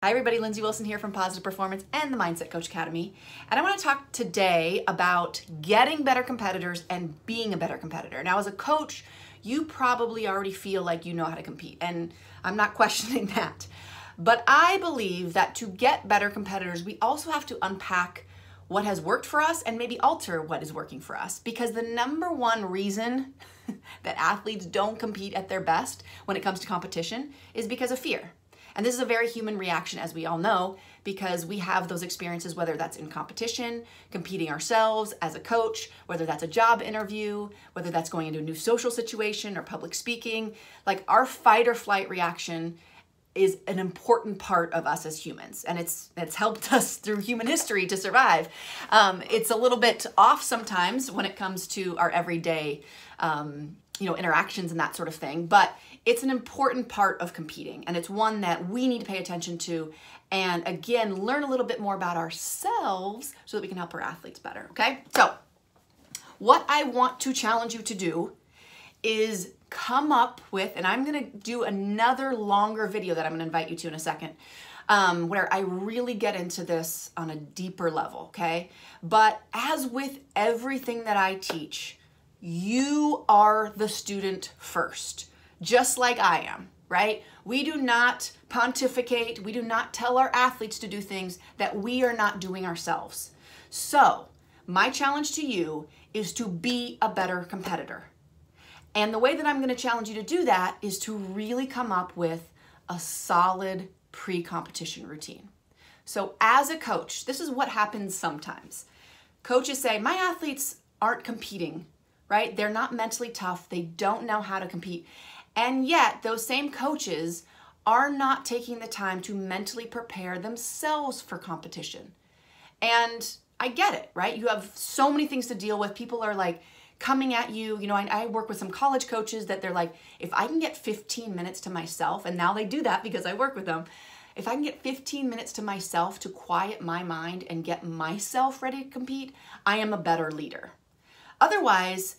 Hi everybody, Lindsay Wilson here from Positive Performance and the Mindset Coach Academy. And I want to talk today about getting better competitors and being a better competitor. Now as a coach, you probably already feel like you know how to compete, and I'm not questioning that. But I believe that to get better competitors, we also have to unpack what has worked for us and maybe alter what is working for us. Because the number one reason that athletes don't compete at their best when it comes to competition is because of fear. And this is a very human reaction, as we all know, because we have those experiences, whether that's in competition, competing ourselves as a coach, whether that's a job interview, whether that's going into a new social situation or public speaking. Like, our fight or flight reaction is an important part of us as humans, and it's helped us through human history to survive. It's a little bit off sometimes when it comes to our everyday interactions and that sort of thing, but it's an important part of competing, and it's one that we need to pay attention to, and again, learn a little bit more about ourselves so that we can help our athletes better, okay? So what I want to challenge you to do is come up with, and I'm gonna do another longer video that I'm gonna invite you to in a second, where I really get into this on a deeper level, okay? But as with everything that I teach, you are the student first, just like I am, right? We do not pontificate, we do not tell our athletes to do things that we are not doing ourselves. So my challenge to you is to be a better competitor. And the way that I'm going to challenge you to do that is to really come up with a solid pre-competition routine. So as a coach, this is what happens sometimes. Coaches say, my athletes aren't competing, right? They're not mentally tough. They don't know how to compete. And yet those same coaches are not taking the time to mentally prepare themselves for competition. And I get it, right? You have so many things to deal with. People are like coming at you. You know, I work with some college coaches that they're like, if I can get 15 minutes to myself, and now they do that because I work with them. If I can get 15 minutes to myself to quiet my mind and get myself ready to compete, I am a better leader. Otherwise,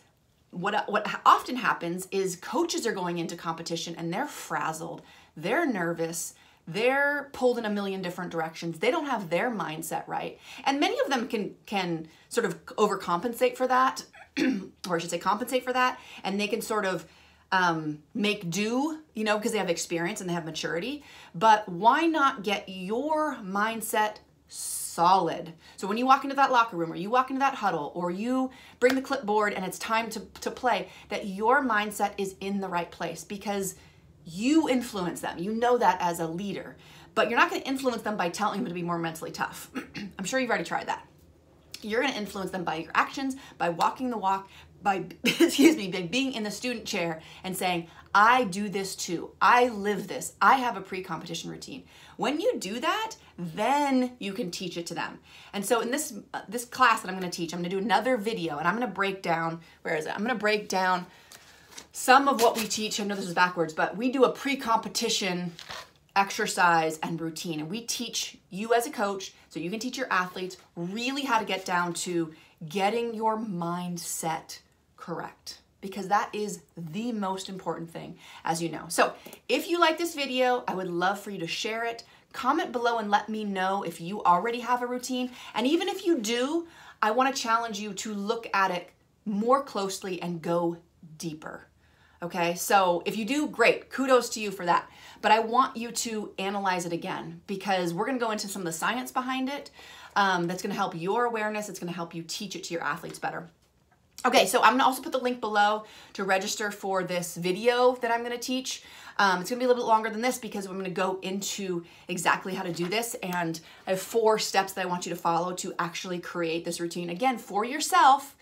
what often happens is coaches are going into competition and they're frazzled, they're nervous, they're pulled in a million different directions. They don't have their mindset right. And many of them can sort of overcompensate for that, or I should say compensate for that, and they can sort of make do, because they have experience and they have maturity. But why not get your mindset solid? So when you walk into that locker room, or you walk into that huddle, or you bring the clipboard and it's time to play, that your mindset is in the right place, because you influence them. You know that as a leader, but you're not going to influence them by telling them to be more mentally tough. I'm sure you've already tried that. You're going to influence them by your actions, by walking the walk, by, by being in the student chair and saying, I do this too. I live this. I have a pre-competition routine. When you do that, then you can teach it to them. And so in this class that I'm going to teach, I'm going to do another video, and I'm going to break down, where is it? I'm going to break down some of what we teach. I know this is backwards, but we do a pre-competition exercise and routine. And we teach you as a coach, so you can teach your athletes really how to get down to getting your mindset correct, because that is the most important thing, as you know. So if you like this video, I would love for you to share it. Comment below and let me know if you already have a routine. And even if you do, I want to challenge you to look at it more closely and go deeper. Okay, so if you do, great, kudos to you for that. But I want you to analyze it again, because we're going to go into some of the science behind it. That's going to help your awareness. It's going to help you teach it to your athletes better. Okay, so I'm going to also put the link below to register for this video that I'm going to teach. It's going to be a little bit longer than this because I'm going to go into exactly how to do this, and I have 4 steps that I want you to follow to actually create this routine, again, for yourself.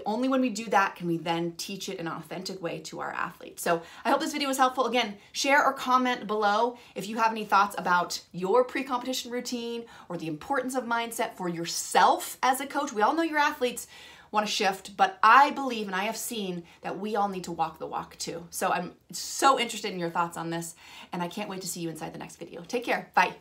Only when we do that can we then teach it in an authentic way to our athletes. So I hope this video was helpful. Again, share or comment below if you have any thoughts about your pre-competition routine or the importance of mindset for yourself as a coach. We all know your athletes want to shift, but I believe, and I have seen, that we all need to walk the walk too. So I'm so interested in your thoughts on this, and I can't wait to see you inside the next video. Take care. Bye.